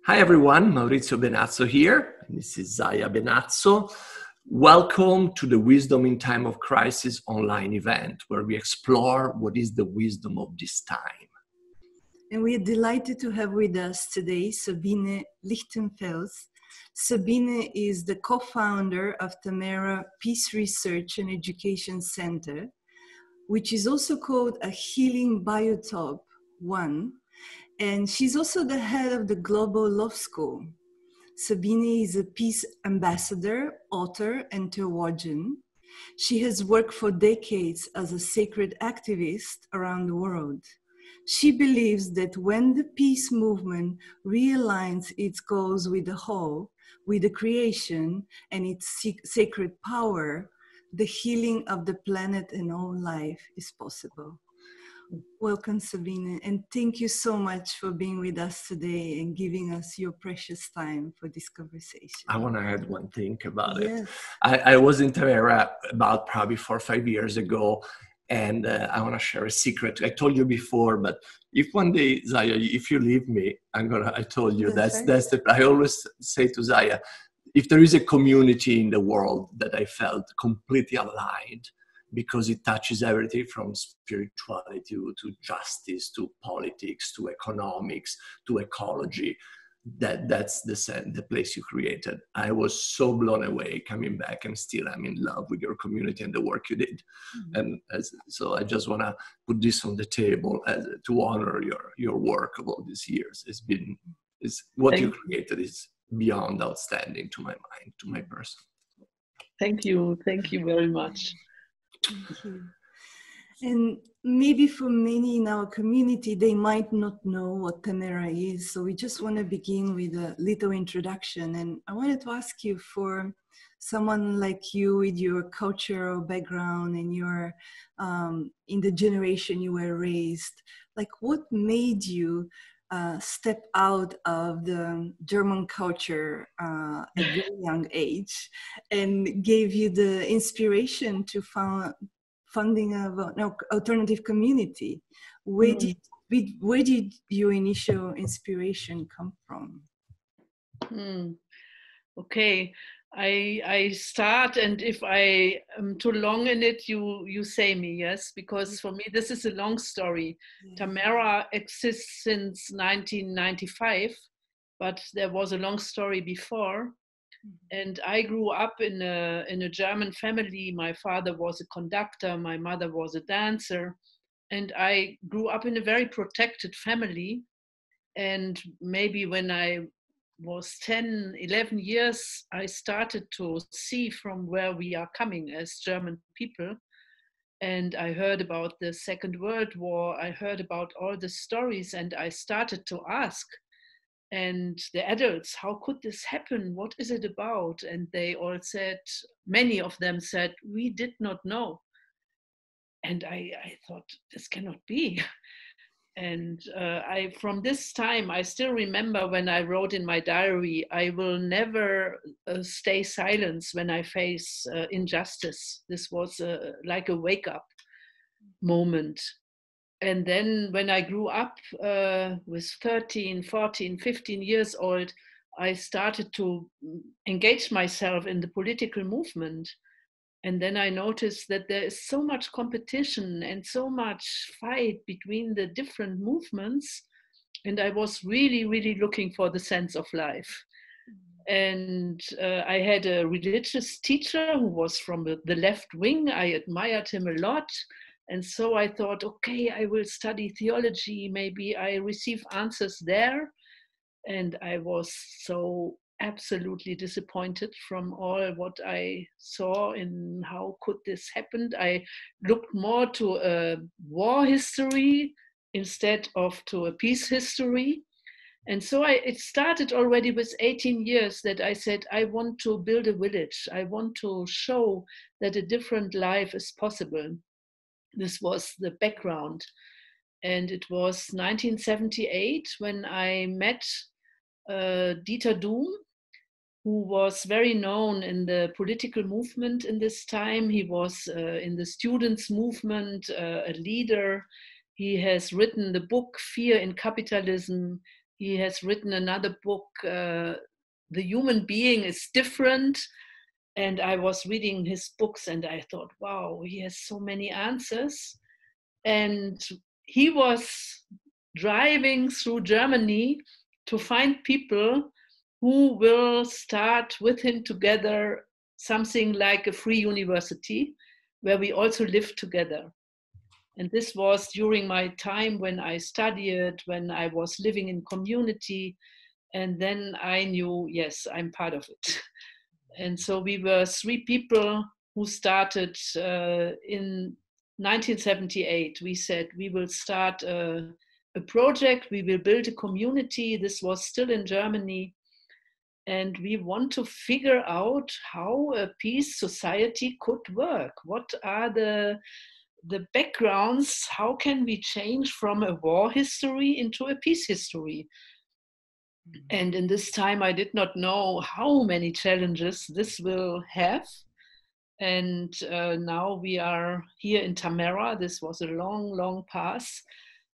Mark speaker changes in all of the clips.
Speaker 1: Hi everyone, Maurizio Benazzo here. This is Zaya Benazzo. Welcome to the Wisdom in Time of Crisis online event, where we explore what is the wisdom of this time.
Speaker 2: And we are delighted to have with us today Sabine Lichtenfels. Sabine is the co-founder of Tamera Peace Research and Education Center, which is also called a Healing Biotope 1. And she's also the head of the Global Love School. Sabine is a peace ambassador, author, and theologian. She has worked for decades as a sacred activist around the world. She believes that when the peace movement realigns its goals with the whole, with the creation and its sacred power, the healing of the planet and all life is possible. Welcome, Sabine, and thank you so much for being with us today and giving us your precious time for this conversation.
Speaker 1: I want to add one thing about
Speaker 2: Yes.
Speaker 1: it. I was in Tamera about probably 4 or 5 years ago, and I want to share a secret. I told you before, but if one day, Zaya, if you leave me, I told you, that's I always say to Zaya, if there is a community in the world that I felt completely aligned, because it touches everything from spirituality to justice, to politics, to economics, to ecology. That's the place you created. I was so blown away coming back, and still I'm in love with your community and the work you did. Mm-hmm. And so I just want to put this on the table to honor your work of all these years. What you created is beyond outstanding to my mind, to my person.
Speaker 3: Thank you very much.
Speaker 2: Thank you. And maybe for many in our community, they might not know what Tamera is. So we just want to begin with a little introduction. And I wanted to ask you, for someone like you with your cultural background and your in the generation you were raised, like what made you step out of the German culture at a very young age and gave you the inspiration to funding of an alternative community? Where did your initial inspiration come from?
Speaker 3: Okay, I start, and if I am too long in it, you say me, yes, because for me this is a long story. Yeah. Tamera exists since 1995, but there was a long story before. And I grew up in a German family. My father was a conductor, my mother was a dancer, and I grew up in a very protected family. And maybe when I was 10, 11 years, I started to see from where we are coming as German people. And I heard about the Second World War, I heard about all the stories, and I started to ask, and the adults, how could this happen? What is it about? And they all said, many of them said, we did not know. And I thought, this cannot be. And from this time, I still remember when I wrote in my diary, I will never stay silent when I face injustice. This was like a wake-up moment. And then when I grew up with 13, 14, 15 years old, I started to engage myself in the political movement. And then I noticed that there is so much competition and so much fight between the different movements. And I was really, really looking for the sense of life. And I had a religious teacher who was from the left wing. I admired him a lot. And so I thought, okay, I will study theology. Maybe I receive answers there. And I was so absolutely disappointed from all what I saw in how could this happen. I looked more to a war history instead of to a peace history. And so it started already with 18 years that I said, I want to build a village. I want to show that a different life is possible. This was the background. And it was 1978 when I met Dieter Doom, who was very known in the political movement in this time. He was in the students' movement, a leader. He has written the book, Fear in Capitalism. he has written another book, The Human Being is Different. And I was reading his books and I thought, wow, he has so many answers. And he was driving through Germany to find people who will start with him together something like a free university where we also live together. And this was during my time when I studied, when I was living in community. And then I knew, yes, I'm part of it. And so we were 3 people who started in 1978. We said we will start a project, we will build a community. This was still in Germany. And we want to figure out how a peace society could work. What are the backgrounds? How can we change from a war history into a peace history? And in this time, I did not know how many challenges this will have. And now we are here in Tamera. This was a long, long path.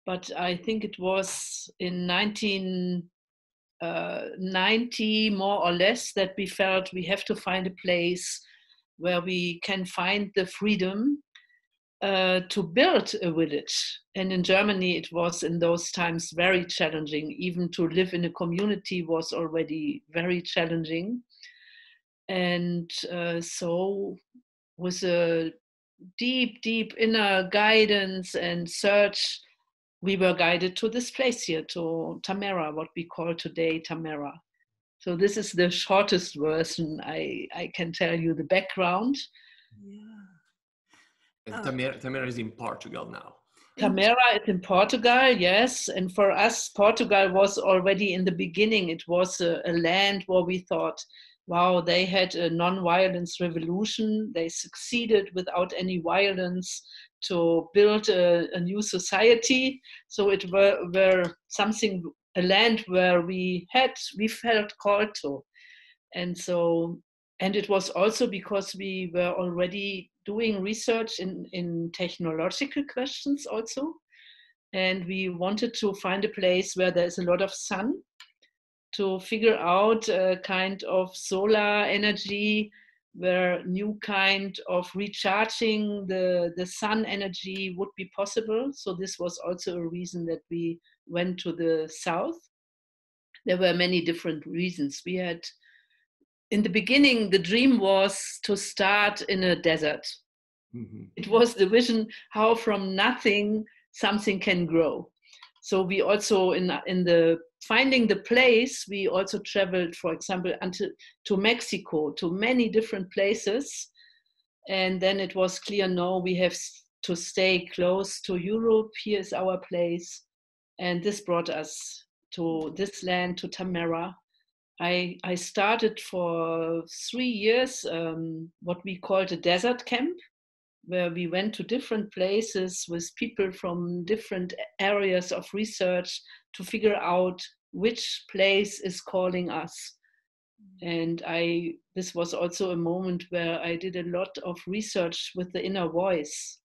Speaker 3: But I think it was in 1990, more or less, that we felt we have to find a place where we can find the freedom to build a village. And in Germany, it was in those times very challenging. Even to live in a community was already very challenging. And so with a deep, deep inner guidance and search, we were guided to this place here, to Tamera, what we call today Tamera. So this is the shortest version. I can tell you the background.
Speaker 2: Yeah.
Speaker 1: And Tamera is in Portugal now.
Speaker 3: Tamera is in Portugal, yes. And for us, Portugal was already in the beginning. It was a land where we thought, wow, they had a non-violence revolution. They succeeded without any violence to build a new society. So it were something, a land where we felt called to. And so, and it was also because we were already doing research in technological questions also. And we wanted to find a place where there's a lot of sun, to figure out a kind of solar energy, where new kind of recharging the sun energy would be possible. So this was also a reason that we went to the south. There were many different reasons. We had, in the beginning, the dream was to start in a desert. Mm-hmm. It was the vision how from nothing something can grow. So we also, in the finding the place, we also traveled, for example, to Mexico, to many different places. And then it was clear, no, we have to stay close to Europe. Here is our place. And this brought us to this land, to Tamera. I started for 3 years what we called a desert camp, where we went to different places with people from different areas of research to figure out which place is calling us. And this was also a moment where I did a lot of research with the inner voice.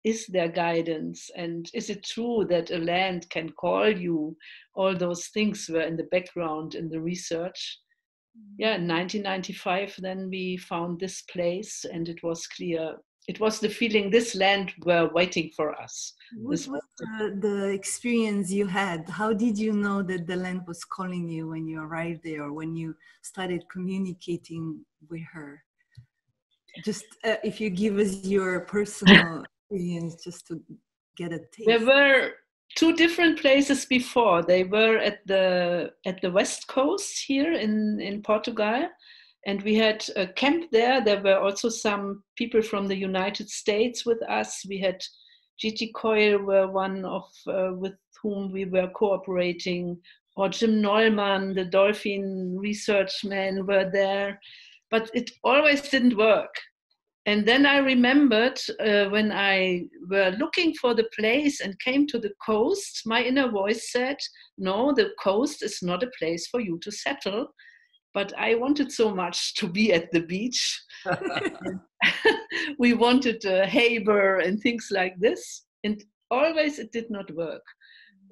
Speaker 3: Is there guidance? And is it true that a land can call you? All those things were in the background in the research. Yeah, in 1995, then we found this place, and it was clear. It was the feeling this land were waiting for us.
Speaker 2: What was the experience you had? How did you know that the land was calling you when you arrived there, or when you started communicating with her? Just if you give us your personal experience, just to get a taste.
Speaker 3: There were 2 different places before. They were at the west coast here in Portugal. And we had a camp there. There were also some people from the United States with us. We had Gigi Coyle were one of with whom we were cooperating, or Jim Neumann, the dolphin research man, were there. But it always didn't work. And then I remembered when I were looking for the place and came to the coast, my inner voice said, no, the coast is not a place for you to settle. But I wanted so much to be at the beach. We wanted a haber and things like this. And always it did not work.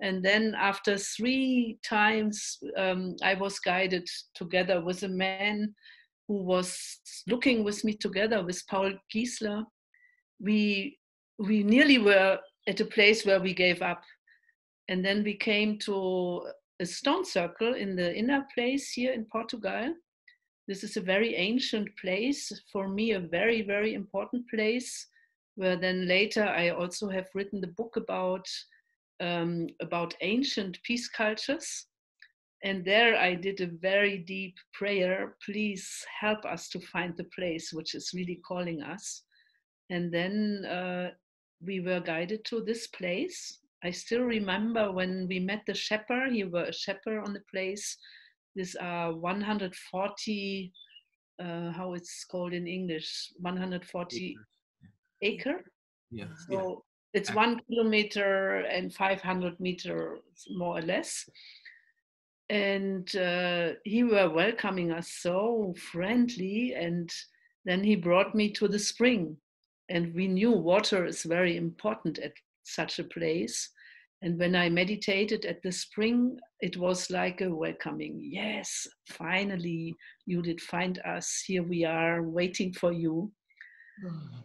Speaker 3: And then after 3 times, I was guided together with a man who was looking with me together with Paul Giesler. We nearly were at a place where we gave up. And then we came to a stone circle in the inner place here in Portugal. This is a very ancient place, for me a very, very important place, where then later I also have written the book about ancient peace cultures. And there I did a very deep prayer, please help us to find the place which is really calling us. And then we were guided to this place. I still remember when we met the shepherd, he was a shepherd on the place. These are 140, how it's called in English, 140 acre.
Speaker 1: Yeah.
Speaker 3: So it's 1 kilometer and 500 meters, more or less. And he were welcoming us so friendly. And then he brought me to the spring. And we knew water is very important at such a place. And when I meditated at the spring, it was like a welcoming. Yes, finally, you did find us. Here we are waiting for you.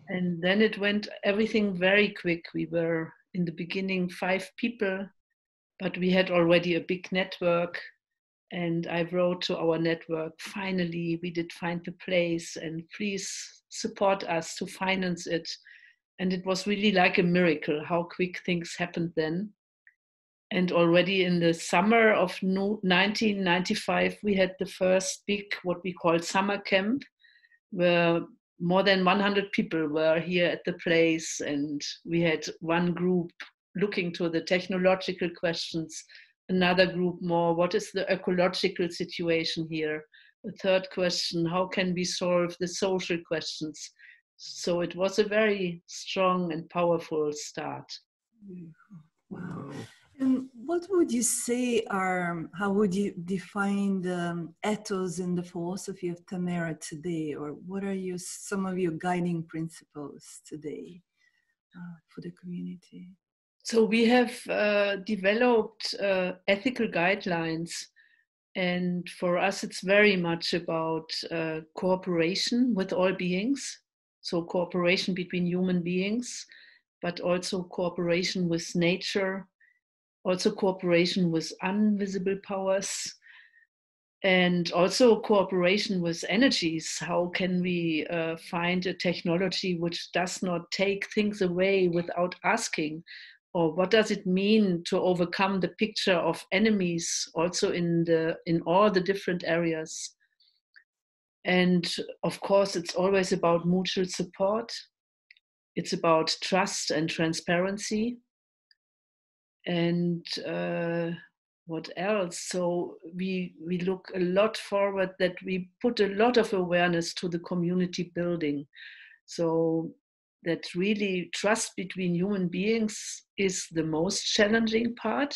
Speaker 3: And then it went everything very quick. We were in the beginning 5 people, but we had already a big network. And I wrote to our network, finally, we did find the place and please support us to finance it. And it was really like a miracle how quick things happened then. And already in the summer of 1995, we had the first big, what we call summer camp, where more than 100 people were here at the place. And we had one group looking to the technological questions, another group more, what is the ecological situation here? A third question, how can we solve the social questions? So it was a very strong and powerful start.
Speaker 2: Wow. And what would you say are, how would you define the ethos and the philosophy of Tamera today? Or what are some of your guiding principles today for the community?
Speaker 3: So we have developed ethical guidelines. And for us, it's very much about cooperation with all beings. So cooperation between human beings, but also cooperation with nature, also cooperation with invisible powers, and also cooperation with energies. How can we find a technology which does not take things away without asking? Or what does it mean to overcome the picture of enemies also in all the different areas? And of course, it's always about mutual support. It's about trust and transparency. And what else? So we look a lot forward that we put a lot of awareness to the community building. So that really trust between human beings is the most challenging part,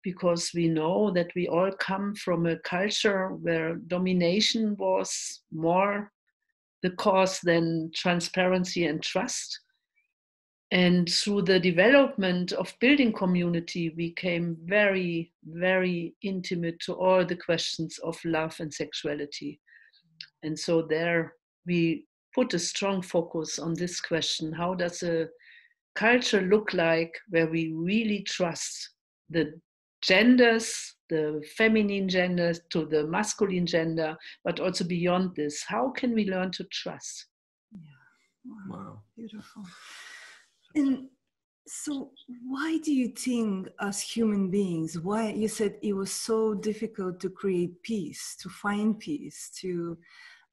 Speaker 3: because we know that we all come from a culture where domination was more the cause than transparency and trust. And through the development of building community, we came very, very intimate to all the questions of love and sexuality. And so there we put a strong focus on this question. How does a culture look like where we really trust the genders, the feminine gender to the masculine gender, but also beyond this? How can we learn to trust?
Speaker 2: Yeah. Wow. Beautiful. And so why do you think as human beings, why you said it was so difficult to create peace, to find peace, to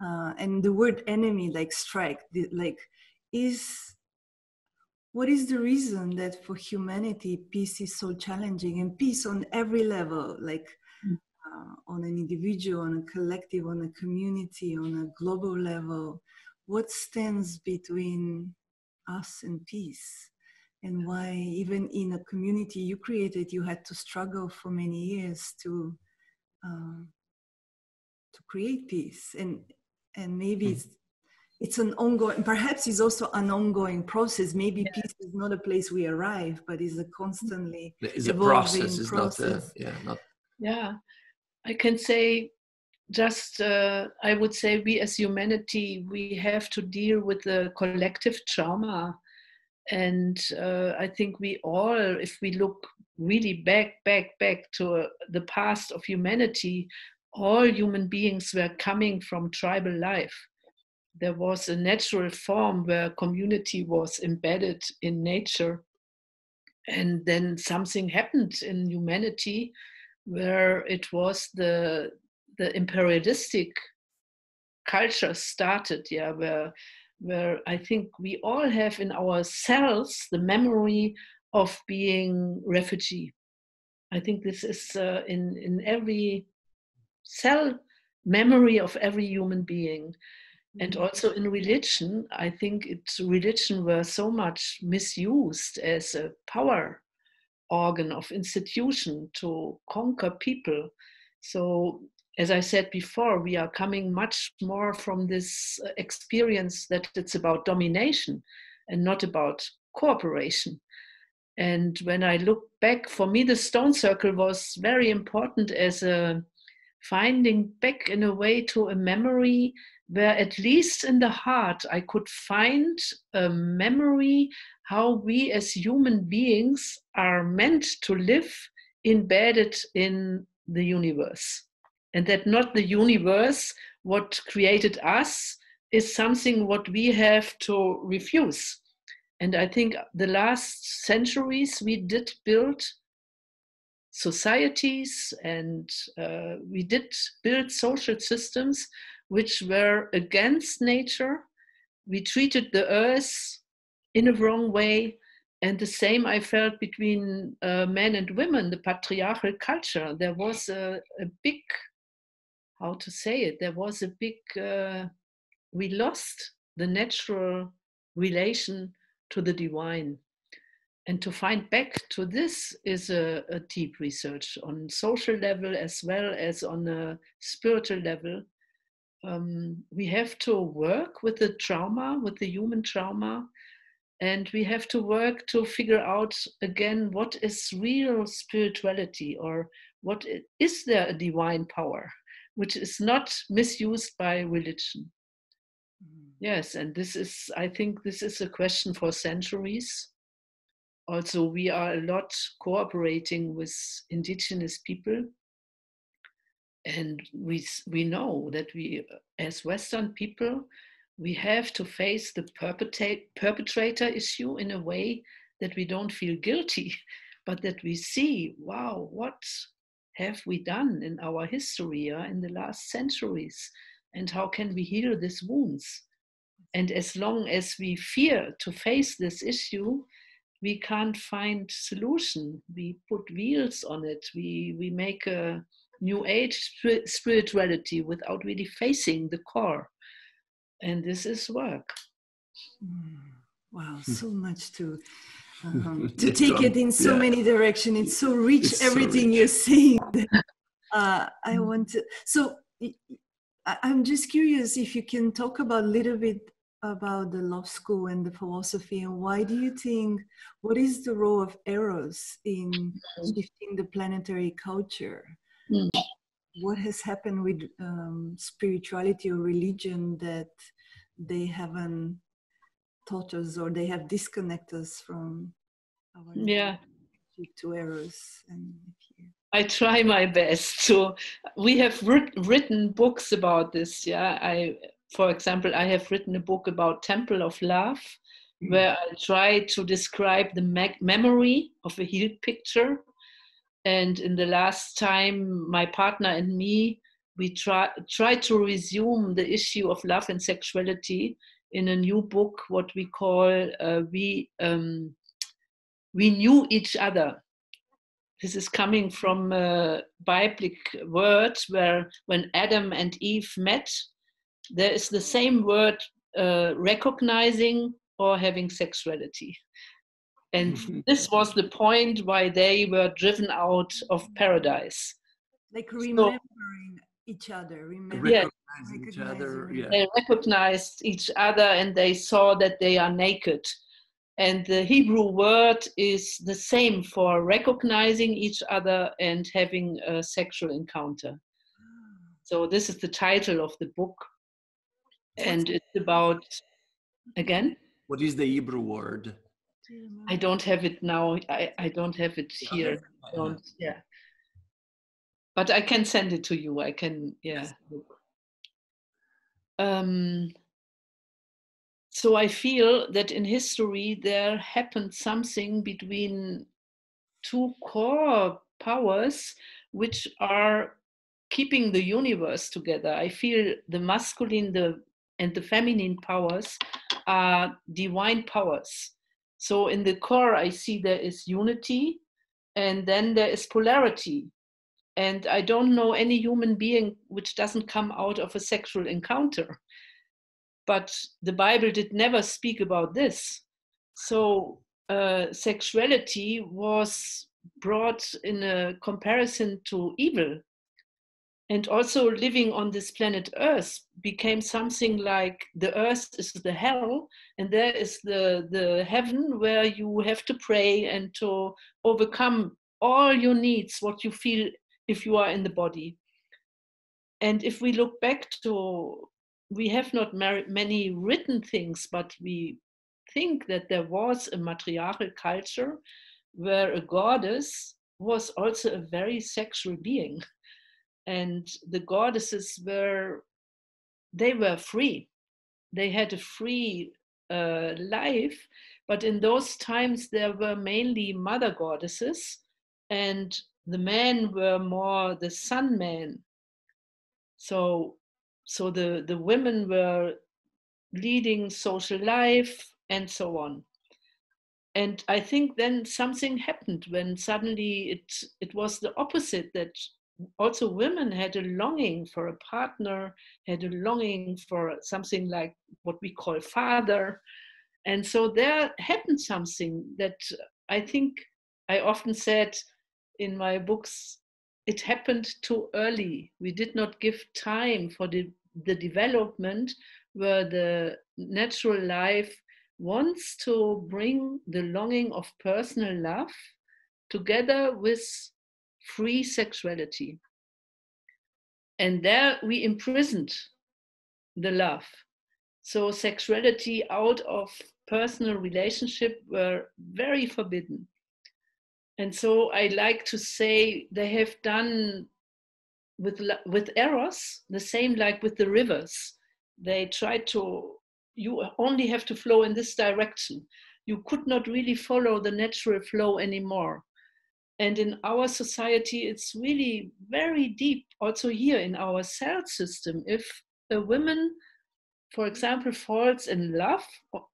Speaker 2: and the word enemy, like strike, like what is the reason that for humanity peace is so challenging, and peace on every level, like on an individual, on a collective, on a community, on a global level? What stands between us and peace? And why even in a community you created, you had to struggle for many years to create peace? And maybe it's an ongoing, perhaps it's also an ongoing process. Maybe peace is not a place we arrive, but is a constantly
Speaker 1: it's
Speaker 2: evolving
Speaker 1: a process. It's
Speaker 2: process.
Speaker 1: not.
Speaker 3: Yeah, I can say just, I would say we as humanity, we have to deal with the collective trauma. And I think we all, if we look really back to the past of humanity, all human beings were coming from tribal life. There was a natural form where community was embedded in nature. And then something happened in humanity where it was the imperialistic culture started, yeah, where I think we all have in ourselves the memory of being refugee. I think this is in every cell memory of every human being. And also in religion, I think religion were so much misused as a power organ of institution to conquer people. So as I said before, we are coming much more from this experience that it's about domination and not about cooperation. And when I look back, for me, the stone circle was very important as a finding back in a way to a memory where at least in the heart I could find a memory how we as human beings are meant to live embedded in the universe. And that not the universe, what created us, is something what we have to refuse. And I think the last centuries we did build societies and we did build social systems which were against nature. We treated the earth in a wrong way. And the same I felt between men and women, the patriarchal culture. There was a big, how to say it, there was a big, we lost the natural relation to the divine. And to find back to this is a deep research on social level as well as on a spiritual level. We have to work with the trauma, with the human trauma, and we have to work to figure out again what is real spirituality, or what is there a divine power which is not misused by religion. Yes, and this is, I think this is a question for centuries. Also, we are a lot cooperating with indigenous people. And we know that we, as Western people, we have to face the perpetrator issue in a way that we don't feel guilty, but that we see, wow, what have we done in our history in the last centuries? And how can we heal these wounds? And as long as we fear to face this issue, we can't find solution. We put wheels on it. We make a new age spirituality without really facing the core. And this is work.
Speaker 2: Wow, so much to take it in so many directions. It's so rich, it's everything so rich. You're saying. I want to, so I'm just curious if you can talk about a little bit about the love school and the philosophy, and why do you think, what is the role of Eros in shifting the planetary culture? What has happened with spirituality or religion that they haven't taught us, or they have disconnected us from our to Eros? And
Speaker 3: I try my best to. We have written books about this. For example, I have written a book about Temple of Love, where I try to describe the memory of a healed picture. And in the last time, my partner and me, we try to resume the issue of love and sexuality in a new book, what we call We Knew Each Other. This is coming from a Biblic word where when Adam and Eve met, there is the same word, recognizing or having sexuality. And this was the point why they were driven out of paradise.
Speaker 2: Like remembering each other, remember?
Speaker 3: Yes.
Speaker 1: Recognizing each other. Yeah.
Speaker 3: They recognized each other and they saw that they are naked. And the Hebrew word is the same for recognizing each other and having a sexual encounter. So this is the title of the book. And it's about, again?
Speaker 1: What is the Hebrew word?
Speaker 3: I don't have it now. I don't have it here.
Speaker 1: Okay.
Speaker 3: Yeah. But I can send it to you. I can, yeah. So I feel that in history there happened something between two core powers which are keeping the universe together. I feel the masculine and the feminine powers are divine powers. So in the core, I see there is unity and then there is polarity. And I don't know any human being which doesn't come out of a sexual encounter. But the Bible did never speak about this. So sexuality was brought in a comparison to evil. And also living on this planet Earth became something like the earth is the hell, and there is the heaven where you have to pray and to overcome all your needs, what you feel if you are in the body. And if we look back to, we have not many written things, but we think that there was a matriarchal culture where a goddess was also a very sexual being. And the goddesses they were free. They had a free life, but in those times there were mainly mother goddesses, and the men were more the sun men. So the women were leading social life and so on. And I think then something happened when suddenly it was the opposite, that also women had a longing for a partner, had a longing for something like what we call father. And so there happened something that I think I often said in my books, it happened too early. We did not give time for the development where the natural life wants to bring the longing of personal love together with free sexuality. And there we imprisoned the love. So sexuality out of personal relationship were very forbidden. And so I like to say they have done with Eros the same like with the rivers. They tried to, you only have to flow in this direction. You could not really follow the natural flow anymore. And in our society, it's really very deep, also here in our cell system. If a woman, for example, falls in love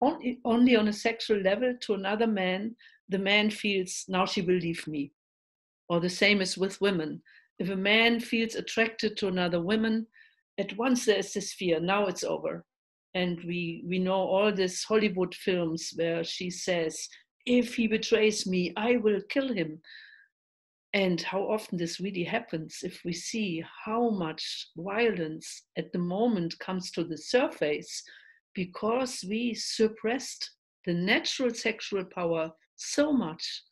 Speaker 3: only on a sexual level to another man, the man feels, now she will leave me. Or the same is with women. If a man feels attracted to another woman, at once there is this fear, now it's over. And we know all these Hollywood films where she says, if he betrays me, I will kill him. And how often this really happens if we see how much violence at the moment comes to the surface because we suppressed the natural sexual power so much.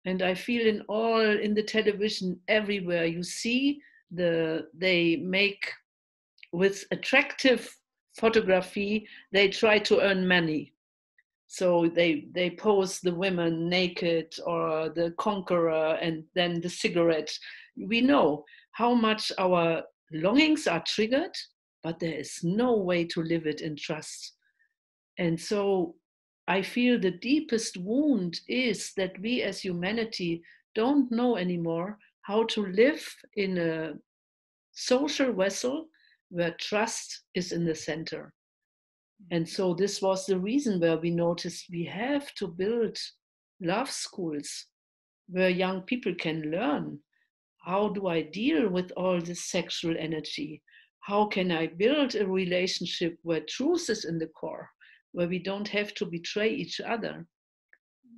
Speaker 3: And I feel in the television everywhere you see they make with attractive photography, they try to earn money. So they pose the women naked or the conqueror and then the cigarette. We know how much our longings are triggered, but there is no way to live it in trust. And so I feel the deepest wound is that we as humanity don't know anymore how to live in a social vessel where trust is in the center. And so this was the reason where we noticed we have to build love schools where young people can learn, how do I deal with all this sexual energy? How can I build a relationship where truth is in the core, where we don't have to betray each other?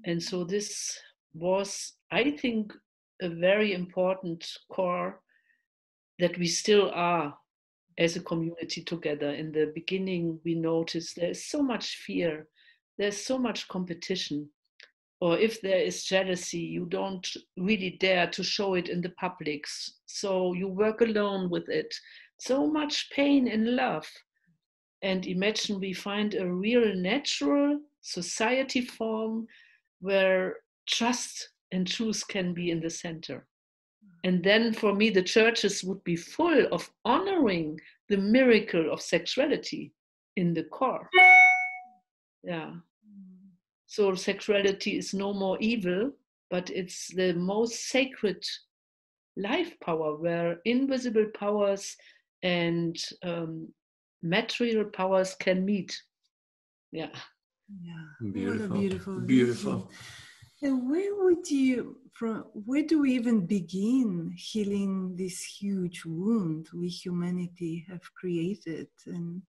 Speaker 3: And so this was, I think, a very important core that we still are as a community together. In the beginning, we noticed there's so much fear, there's so much competition. Or if there is jealousy, you don't really dare to show it in the public. So you work alone with it. So much pain in love. And imagine we find a real natural society form where trust and truth can be in the center. And then for me, the churches would be full of honoring the miracle of sexuality in the core. Yeah. So sexuality is no more evil, but it's the most sacred life power where invisible powers and material powers can meet. Yeah.
Speaker 2: Yeah.
Speaker 1: Beautiful.
Speaker 2: What a beautiful
Speaker 1: Beautiful.
Speaker 2: vision. And where do we even begin healing this huge wound we humanity have created? And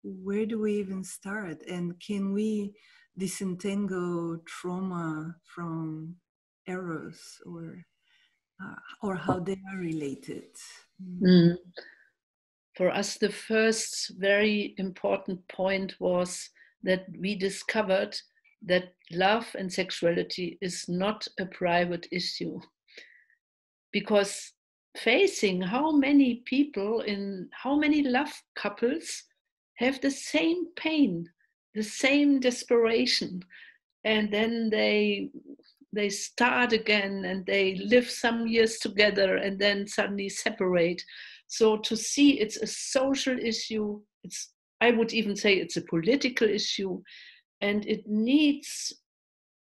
Speaker 2: where do we even start? And can we disentangle trauma from Eros, or how they are related?
Speaker 3: Mm. For us, the first very important point was that we discovered that love and sexuality is not a private issue. Because facing how many people in how many love couples have the same pain, the same desperation, and then they start again and they live some years together and then suddenly separate. So to see it's a social issue, I would even say it's a political issue, and it needs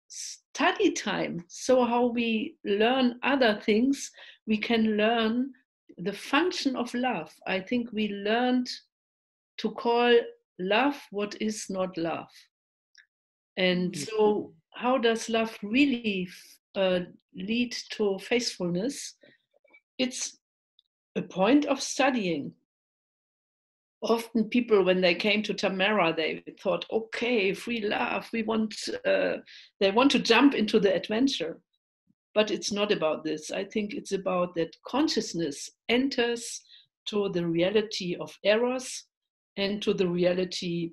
Speaker 3: study time. So how we learn other things, we can learn the function of love. I think we learned to call love what is not love. And so how does love really lead to faithfulness? It's a point of studying. Often people, when they came to Tamera, they thought, okay, free love, they want to jump into the adventure. But it's not about this. I think it's about that consciousness enters to the reality of Eros and to the reality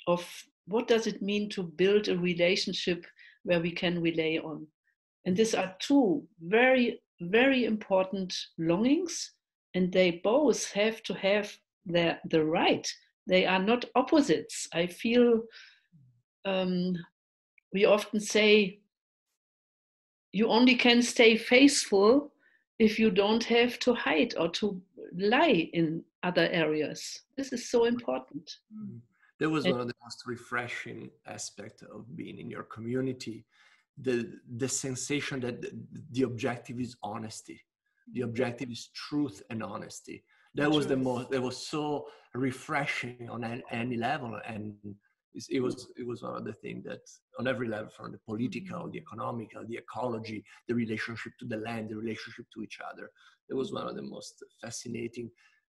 Speaker 3: of what does it mean to build a relationship where we can rely on. And these are two very, very important longings, and they both have to have the right. They are not opposites. I feel we often say you only can stay faithful if you don't have to hide or to lie in other areas. This is so important.
Speaker 1: That was one of the most refreshing aspects of being in your community. The sensation that the objective is honesty. The objective is truth and honesty. That was that was so refreshing on any level. And it was one of the things that on every level, from the political, the economical, the ecology, the relationship to the land, the relationship to each other. It was one of the most fascinating.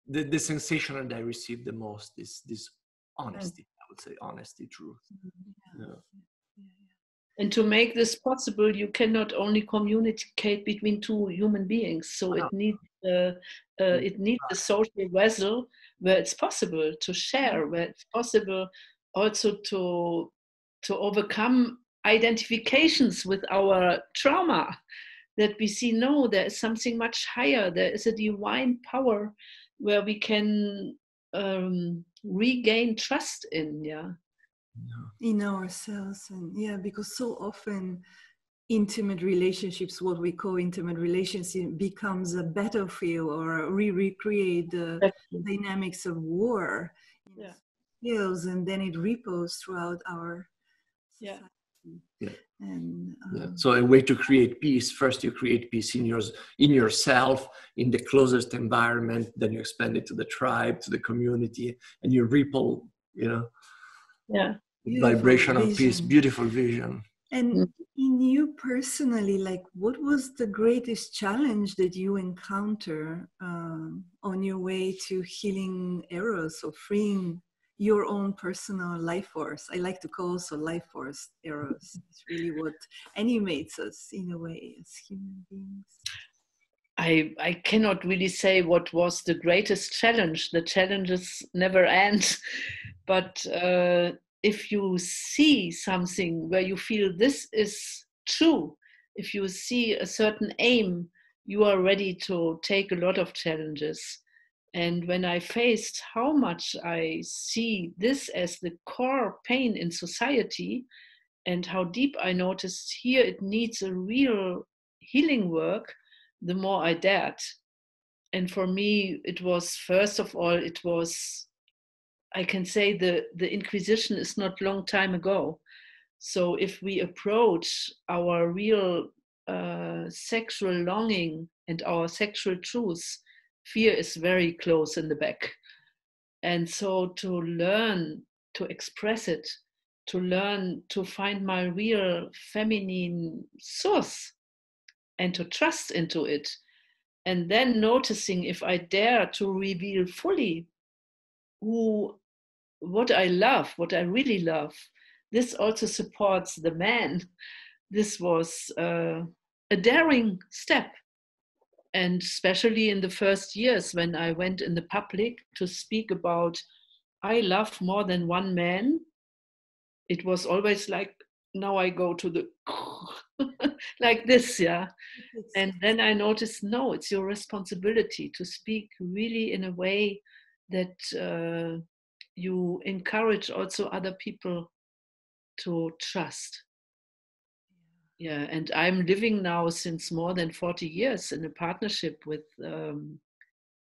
Speaker 1: The sensation that I received the most is this honesty. I would say honesty, truth. Yeah.
Speaker 3: And to make this possible, you cannot only communicate between two human beings. So it needs a social vessel where it's possible to share, where it's possible also to overcome identifications with our trauma, that we see, no, there is something much higher. There is a divine power where we can regain trust in.
Speaker 2: In ourselves. And because so often intimate relationships, what we call intimate relationships, becomes a battlefield, or we recreate the dynamics of war skills, and then it ripples throughout our society.
Speaker 1: So a way to create peace: first you create peace in yourself, in the closest environment, then you expand it to the tribe, to the community, and you ripple, vibration of peace. Beautiful vision.
Speaker 2: And in you personally, like, what was the greatest challenge that you encounter on your way to healing Eros, or freeing your own personal life force? I like to call also life force Eros. It's really what animates us in a way as human beings.
Speaker 3: I cannot really say what was the greatest challenge. The challenges never end. But if you see something where you feel this is true, if you see a certain aim, you are ready to take a lot of challenges. And when I faced how much I see this as the core pain in society, and how deep I noticed here it needs a real healing work, the more I dared. And for me, it was, first of all, it was, I can say the Inquisition is not long time ago. So if we approach our real sexual longing and our sexual truth, fear is very close in the back. And so to learn to express it, to learn to find my real feminine source and to trust into it, and then noticing if I dare to reveal fully what I love, what I really love. This also supports the man. This was a daring step. And especially in the first years when I went in the public to speak about I love more than one man, it was always like, now I go to the like this, yeah. And then I noticed, no, it's your responsibility to speak really in a way that you encourage also other people to trust. Yeah, and I'm living now since more than 40 years in a partnership with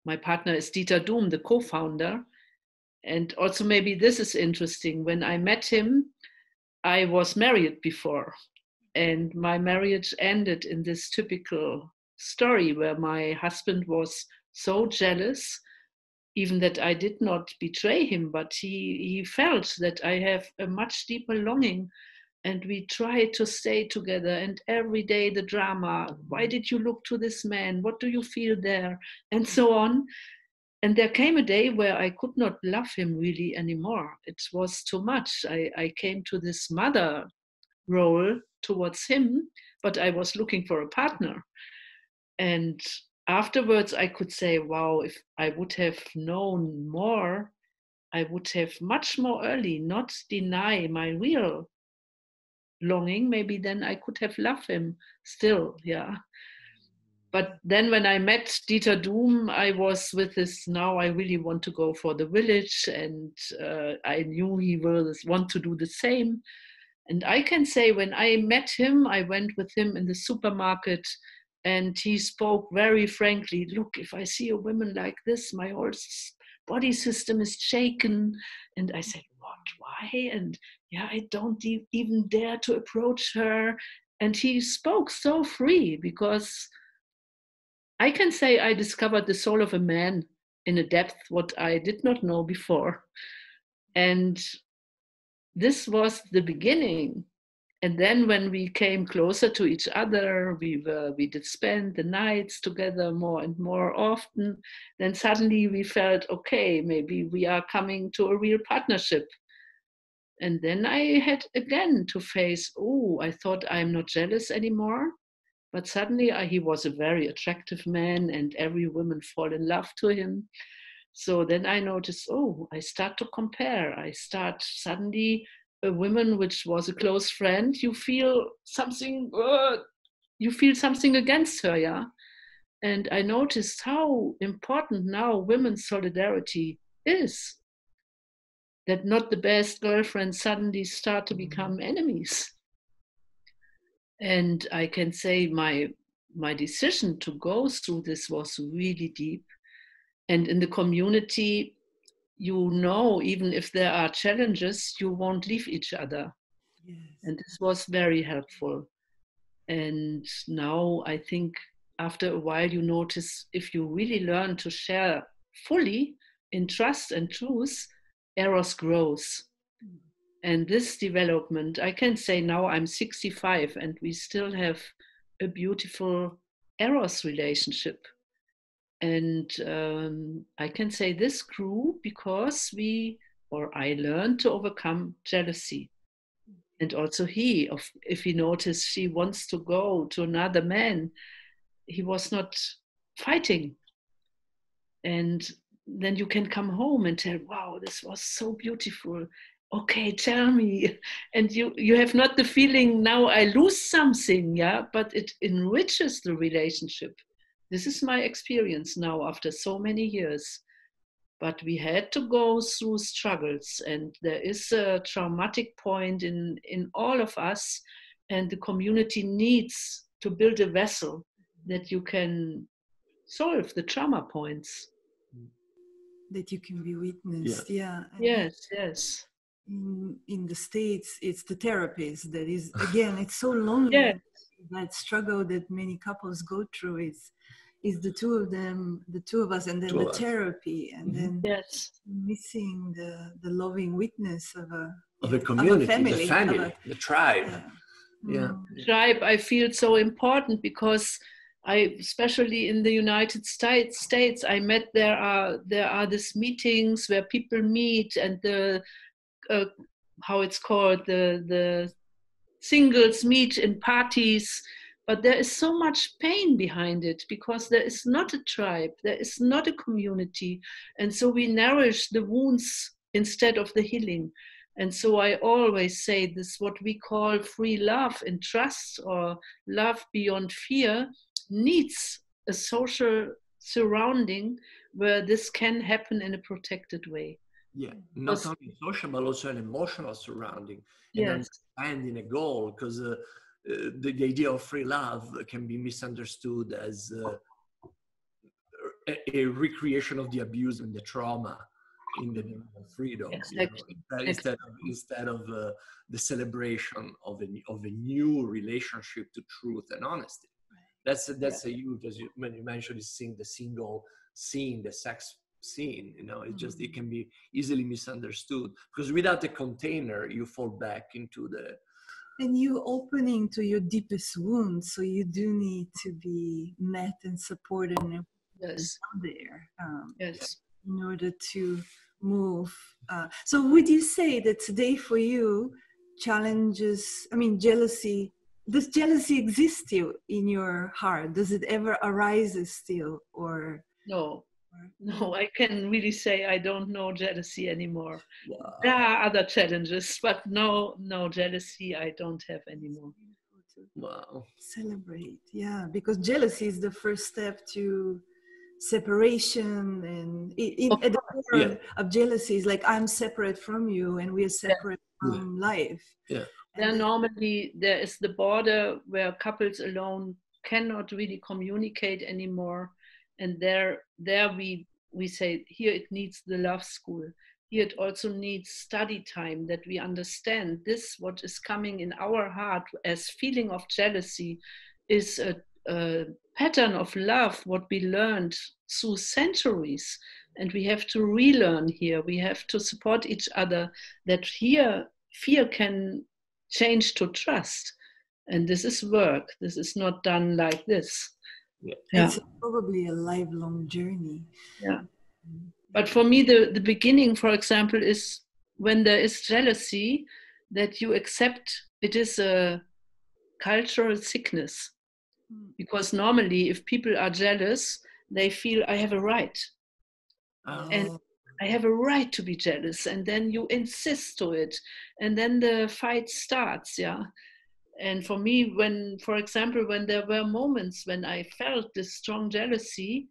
Speaker 3: my partner is Dieter Doom, the co-founder. And also maybe this is interesting. When I met him, I was married before. And my marriage ended in this typical story where my husband was so jealous, even that I did not betray him, but he felt that I have a much deeper longing. And we tried to stay together, and every day the drama. Why did you look to this man? What do you feel there? And so on. And there came a day where I could not love him really anymore. It was too much. I came to this mother role towards him, but I was looking for a partner. And afterwards, I could say, wow, if I would have known more, I would have much more early not deny my real longing. Maybe then I could have loved him still, yeah. But then when I met Dieter Doom, I was with this, now I really want to go for the village, and I knew he will want to do the same. And I can say when I met him, I went with him in the supermarket and he spoke very frankly, look, if I see a woman like this, my whole body system is shaken. And I said, what, why? And yeah, I don't even dare to approach her. And he spoke so free, because I can say I discovered the soul of a man in a depth what I did not know before. And this was the beginning. And then when we came closer to each other, we did spend the nights together more and more often. Then suddenly we felt, okay, maybe we are coming to a real partnership. And then I had again to face, oh, I thought I'm not jealous anymore. But suddenly he was a very attractive man and every woman fall in love to him. So then I noticed, oh, I start to compare. I start suddenly, a woman which was a close friend, you feel something against her, yeah. And I noticed how important now women's solidarity is. That not the best girlfriends suddenly start to become enemies. And I can say my decision to go through this was really deep. And in the community, you know, even if there are challenges, you won't leave each other. Yes. And this was very helpful. And now I think after a while, you notice if you really learn to share fully in trust and truth, Eros grows. And this development, I can say now I'm 65 and we still have a beautiful Eros relationship. And I can say this grew because I learned to overcome jealousy. And also if he noticed she wants to go to another man, he was not fighting. And then you can come home and tell, wow, this was so beautiful. Okay, tell me. And you have not the feeling now I lose something, yeah, but it enriches the relationship. This is my experience now after so many years. But we had to go through struggles, and there is a traumatic point in all of us, and the community needs to build a vessel that you can solve the trauma points.
Speaker 2: That you can be witnessed. Yeah.
Speaker 3: Yes, yes.
Speaker 2: In the States, it's the therapist that is, again, it's so lonely.
Speaker 3: Yeah.
Speaker 2: That struggle that many couples go through is the two of them, the two of us, and then the therapy, and then missing the loving witness of a
Speaker 1: community,
Speaker 2: of a family,
Speaker 1: the family, the tribe.
Speaker 3: Tribe, I feel so important because especially in the United States, I met there are these meetings where people meet, and the how it's called, the singles meet in parties, but there is so much pain behind it because there is not a tribe, there is not a community, and so we nourish the wounds instead of the healing. And so I always say this, what we call free love and trust, or love beyond fear, needs a social surrounding where this can happen in a protected way.
Speaker 1: Yeah, not only social, but also an emotional surrounding, and understanding a goal, because the idea of free love can be misunderstood as a recreation of the abuse and the trauma in the name of freedom.
Speaker 3: Exactly.
Speaker 1: Instead of the celebration of a new relationship to truth and honesty. That's a huge, when you mentioned the single scene, the sex scene, it can be easily misunderstood, because without a container you fall back into
Speaker 2: and you opening to your deepest wounds, so you do need to be met and supported and there in order to move. So would you say that today for you, challenges, jealousy, does jealousy exist still in your heart? Does it ever arise still, or?
Speaker 3: No, I can really say I don't know jealousy anymore. Wow. There are other challenges, but no jealousy I don't have anymore.
Speaker 1: Wow.
Speaker 2: Celebrate, because jealousy is the first step to separation, and at the core of jealousy is like, I'm separate from you and we are separate from life.
Speaker 3: Normally there is the border where couples alone cannot really communicate anymore, and there we say, here it needs the love school. Here it also needs study time, that we understand this, what is coming in our heart as feeling of jealousy is a pattern of love, what we learned through centuries. And we have to relearn here. We have to support each other, that here fear can change to trust. And this is work. This is not done like this.
Speaker 2: It's probably a lifelong journey.
Speaker 3: But for me, the beginning, for example, is when there is jealousy, that you accept it is a cultural sickness. Because normally, if people are jealous, they feel I have a right. And I have a right to be jealous. And then you insist to it. And then the fight starts, And for me, for example, when there were moments when I felt this strong jealousy,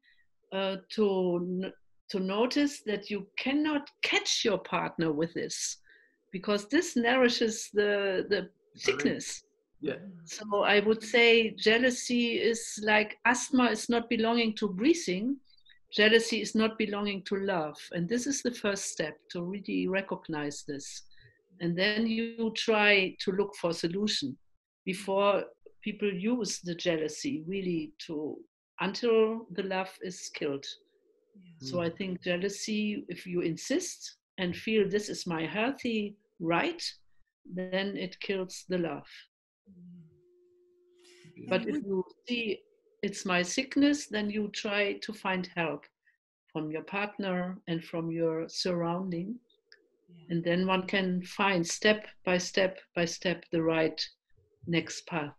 Speaker 3: to notice that you cannot catch your partner with this, because this nourishes the sickness. So I would say jealousy is like asthma is not belonging to breathing. Jealousy is not belonging to love. And this is the first step, to really recognize this. And then you try to look for a solution before people use the jealousy really until the love is killed. So I think jealousy, if you insist and feel this is my healthy right, then it kills the love. But if you see it's my sickness, then you try to find help from your partner and from your surrounding. And then one can find step by step by step the right next path.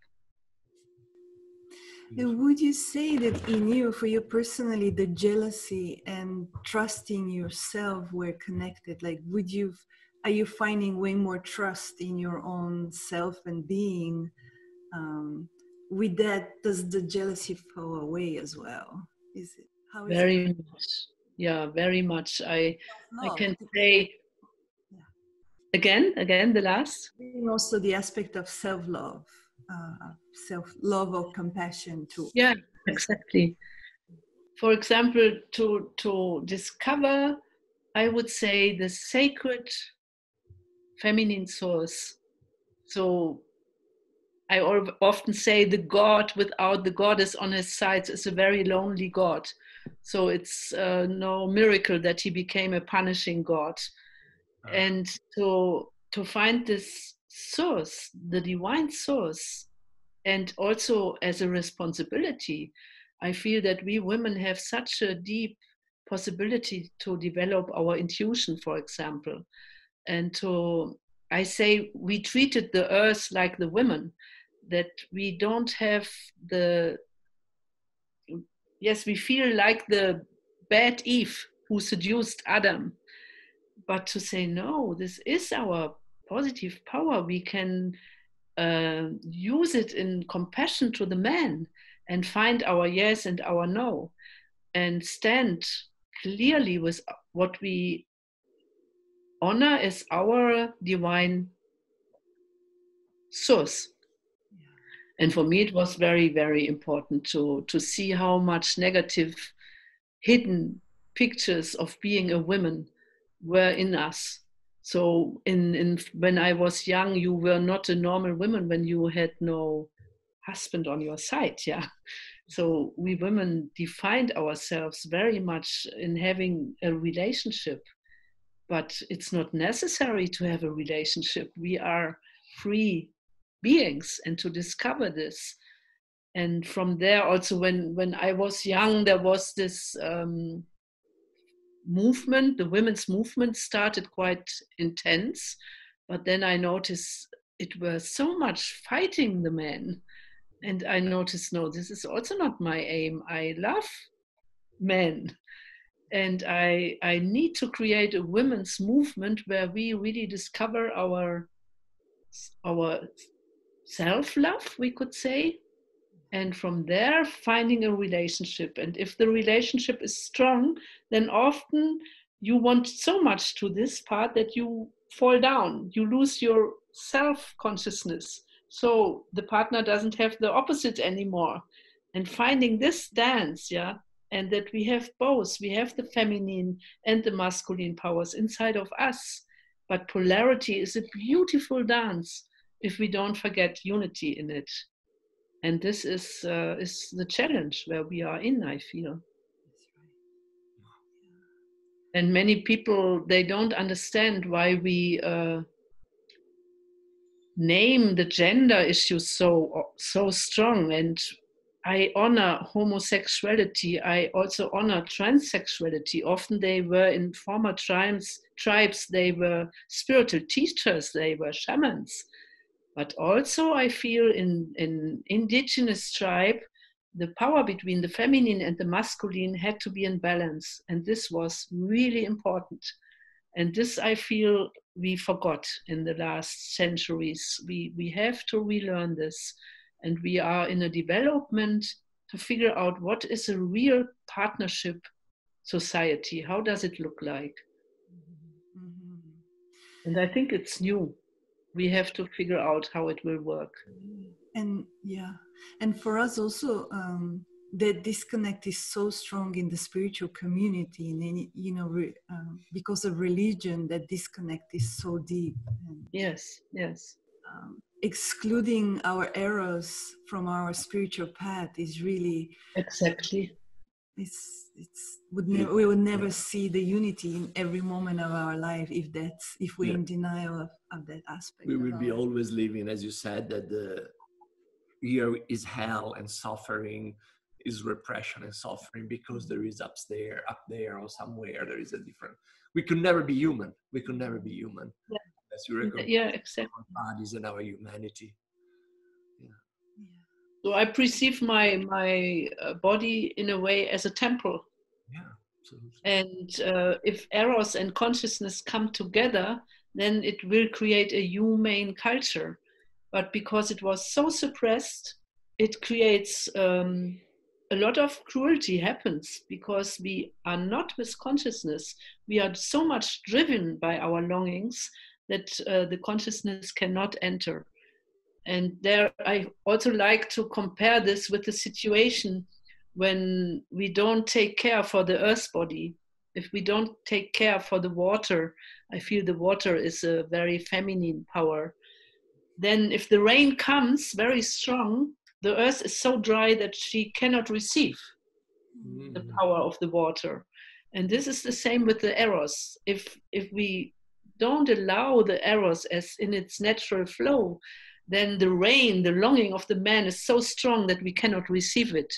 Speaker 2: And would you say that in you, for you personally, the jealousy and trusting yourself were connected? Like, are you finding way more trust in your own self and being? With that, does the jealousy fall away as well? Is it, how is it?
Speaker 3: Very much. Yeah, very much. I can
Speaker 2: Because,
Speaker 3: say
Speaker 2: yeah.
Speaker 3: again, the last.
Speaker 2: And also the aspect of self-love, or compassion too.
Speaker 3: Yeah, exactly. For example, to discover, I would say, the sacred feminine source. So I often say the God without the goddess on his sides is a very lonely God. So it's no miracle that he became a punishing God. And to find this source, the divine source, and also as a responsibility, I feel that we women have such a deep possibility to develop our intuition, for example, and to, I say, we treated the earth like the women, that we don't have the, yes, we feel like the bad Eve who seduced Adam, but to say, no, this is our positive power. We can use it in compassion to the man and find our yes and our no and stand clearly with what we honor as our divine source. And for me, it was very, very important to see how much negative hidden pictures of being a woman were in us. So when I was young, you were not a normal woman when you had no husband on your side. Yeah. So we women defined ourselves very much in having a relationship, but it's not necessary to have a relationship. We are free beings, and to discover this. And from there also, when I was young, there was this movement, the women's movement started quite intense, but then I noticed it was so much fighting the men. And I noticed, no, this is also not my aim. I love men. And I need to create a women's movement where we really discover our self-love, we could say, and from there finding a relationship. And if the relationship is strong, then often you want so much to this part that you fall down, you lose your self-consciousness, so the partner doesn't have the opposite anymore. And finding this dance, yeah, and that we have both, we have the feminine and the masculine powers inside of us, but polarity is a beautiful dance if we don't forget unity in it. And this is the challenge where we are in, I feel. And many people, they don't understand why we name the gender issue so strong. And I honor homosexuality. I also honor transsexuality. Often they were in former tribes, they were spiritual teachers, they were shamans. But also I feel in indigenous tribe, the power between the feminine and the masculine had to be in balance. And this was really important. And this I feel we forgot in the last centuries. We have to relearn this. And we are in a development to figure out what is a real partnership society. How does it look like? Mm-hmm. And I think it's new. We have to figure out how it will work.
Speaker 2: And yeah, and for us also, the disconnect is so strong in the spiritual community, and because of religion, that disconnect is so deep. And,
Speaker 3: yes.
Speaker 2: Excluding our Eros from our spiritual path is really
Speaker 3: exactly.
Speaker 2: We would never see the unity in every moment of our life if we're in denial of that aspect.
Speaker 1: We will be always living, as you said, that the here is hell and suffering is repression and suffering because there is up there or somewhere there is a different. We could never be human. We could never be human.
Speaker 3: Yeah, exactly.
Speaker 1: Our bodies and our humanity.
Speaker 3: So I perceive my body in a way as a temple.
Speaker 1: Yeah, absolutely.
Speaker 3: And if Eros and consciousness come together, then it will create a humane culture. But because it was so suppressed, it creates a lot of cruelty happens because we are not with consciousness. We are so much driven by our longings that the consciousness cannot enter. And there, I also like to compare this with the situation when we don't take care for the earth body. If we don't take care for the water, I feel the water is a very feminine power. Then if the rain comes very strong, the earth is so dry that she cannot receive the power of the water. And this is the same with the Eros. If we don't allow the Eros as in its natural flow, then the rain, the longing of the man is so strong that we cannot receive it.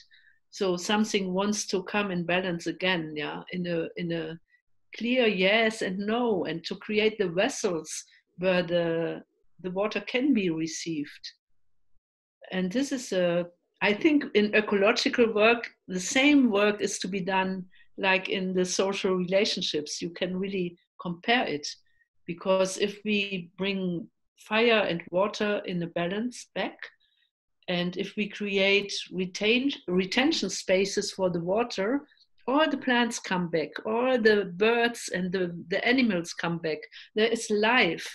Speaker 3: So something wants to come in balance again, yeah, in a clear yes and no, and to create the vessels where the water can be received. And this is I think in ecological work, the same work is to be done like in the social relationships. You can really compare it, because if we bring fire and water in a balance back, and if we create retention spaces for the water, all the plants come back, all the birds and the animals come back. There is life.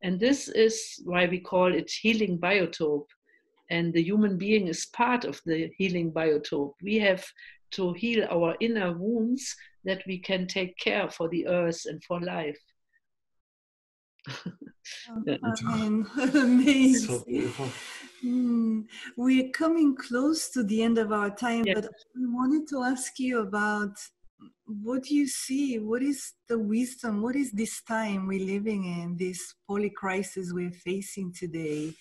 Speaker 3: And this is why we call it healing biotope. And the human being is part of the healing biotope. We have to heal our inner wounds that we can take care for the earth and for life.
Speaker 2: Amen. Amazing.
Speaker 1: So beautiful.
Speaker 2: We're coming close to the end of our time,
Speaker 3: Yeah.
Speaker 2: but I wanted to ask you about what do you see? What is the wisdom? What is this time we're living in, this polycrisis we're facing today?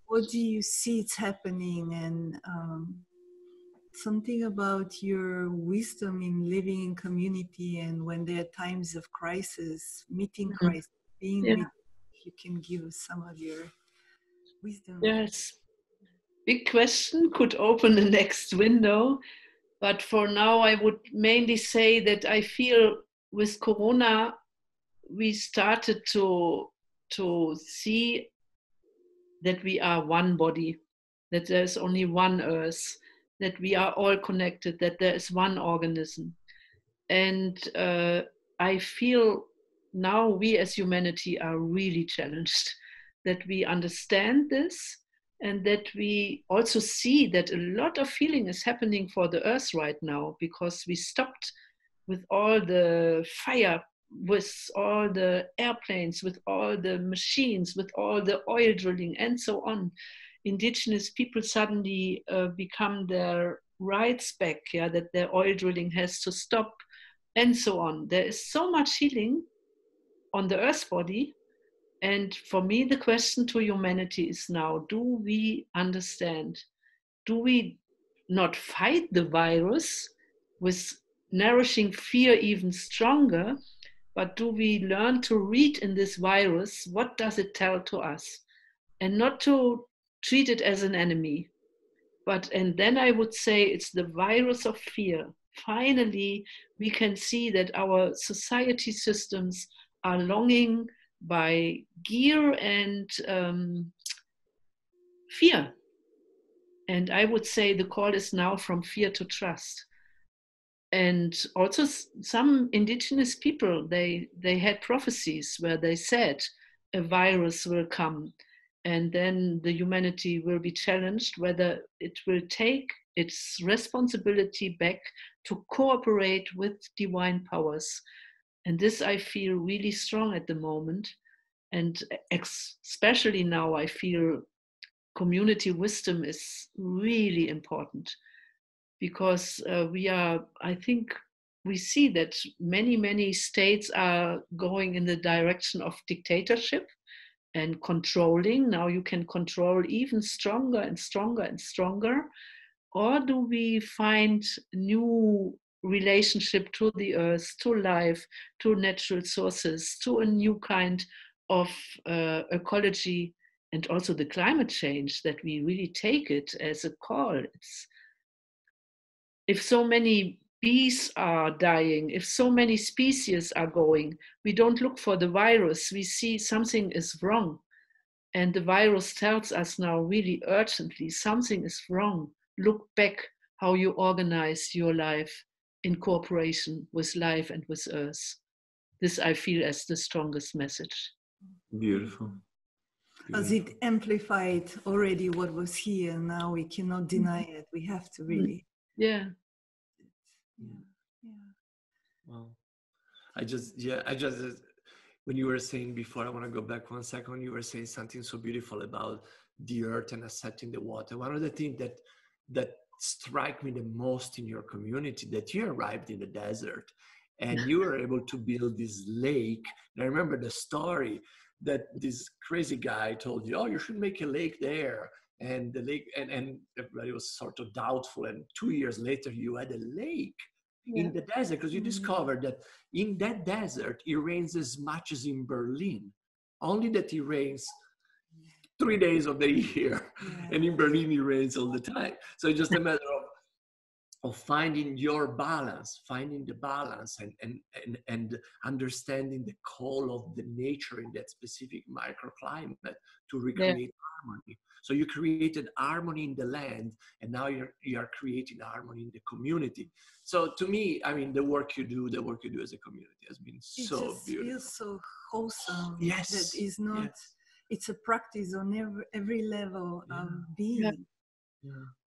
Speaker 2: What do you see it's happening? And something about your wisdom in living in community, and when there are times of crisis, meeting crisis, being with, if you can give us some of your wisdom.
Speaker 3: Yes. Big question, could open the next window. But for now, I would mainly say that I feel with Corona, we started to see that we are one body, that there's only one earth, that we are all connected, that there is one organism. And I feel now we as humanity are really challenged, that we understand this, and that we also see that a lot of healing is happening for the earth right now, because we stopped with all the fire, with all the airplanes, with all the machines, with all the oil drilling, and so on. Indigenous people suddenly become their rights back, yeah, that their oil drilling has to stop, and so on. There is so much healing on the earth body. And for me, the question to humanity is now, do we understand? Do we not fight the virus with nourishing fear even stronger, but do we learn to read in this virus, what does it tell to us? And not to treat it as an enemy. And then I would say it's the virus of fear. Finally, we can see that our society systems are longing by gear and fear. And I would say the call is now from fear to trust. And also some indigenous people, they had prophecies where they said a virus will come, and then the humanity will be challenged whether it will take its responsibility back to cooperate with divine powers. And this I feel really strong at the moment. And especially now I feel community wisdom is really important, because I think we see that many states are going in the direction of dictatorship and controlling. Now you can control even stronger and stronger and stronger. Or do we find new relationship to the earth, to life, to natural sources, to a new kind of ecology and also the climate change, that we really take it as a call. If so many bees are dying, if so many species are going, we don't look for the virus, we see something is wrong. And the virus tells us now really urgently, something is wrong. Look back how you organize your life in cooperation with life and with Earth. This I feel as the strongest message.
Speaker 1: Beautiful.
Speaker 2: As it amplified already what was here, now we cannot deny it. We have to really.
Speaker 3: Yeah.
Speaker 1: Well, I just, when you were saying before, I want to go back 1 second, when you were saying something so beautiful about the earth and accepting the water. One of the things that strike me the most in your community, that you arrived in the desert and you were able to build this lake. And I remember the story that this crazy guy told you, oh, you should make a lake there. And the lake, and everybody was sort of doubtful. And 2 years later, you had a lake in the desert, because you discovered that in that desert, it rains as much as in Berlin, only that it rains 3 days of the year. And in Berlin, it rains all the time. So it's just a matter of finding your balance, finding the balance, and understanding the call of the nature in that specific microclimate to recreate harmony. So you created harmony in the land, and now you are creating harmony in the community. So to me, I mean, the work you do as a community has been so beautiful. It
Speaker 2: feels so wholesome.
Speaker 1: Yes.
Speaker 2: That is not, it's a practice on every level of being.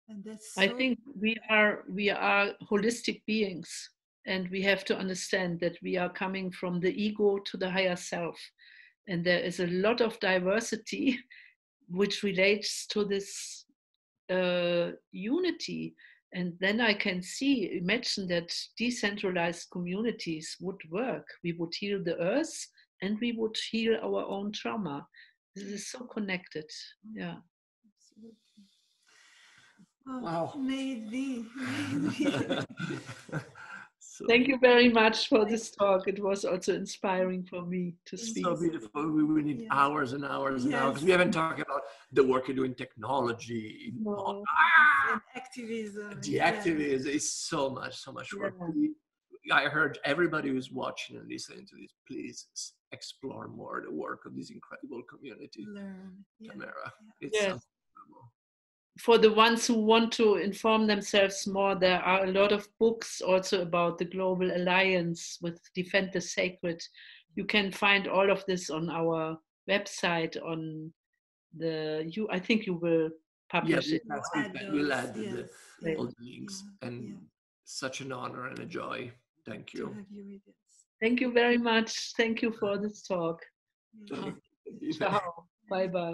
Speaker 2: And that's so,
Speaker 3: I think we are holistic beings, and we have to understand that we are coming from the ego to the higher self, and there is a lot of diversity which relates to this unity. And then I can imagine that decentralized communities would work. We would heal the earth and we would heal our own trauma. This is so connected. Yeah.
Speaker 2: Absolutely. Oh,
Speaker 1: wow.
Speaker 2: Maybe.
Speaker 1: So
Speaker 3: thank you very much for this talk. It was also inspiring for me to speak.
Speaker 1: So beautiful. We need hours and hours and hours. We haven't talked about the work you do in technology,
Speaker 2: and activism.
Speaker 1: The activism is so much work. I heard everybody who's watching and listening to this, please explore more the work of this incredible community.
Speaker 2: Learn.
Speaker 1: Tamera. It's so incredible.
Speaker 3: For the ones who want to inform themselves more, there are a lot of books also about the Global Alliance with Defend the Sacred. You can find all of this on our website. I think you will publish it.
Speaker 1: We'll add all the links. And such an honor and a joy. Thank you.
Speaker 2: To have you with us.
Speaker 3: Thank you very much. Thank you for this talk. Ciao. Bye-bye.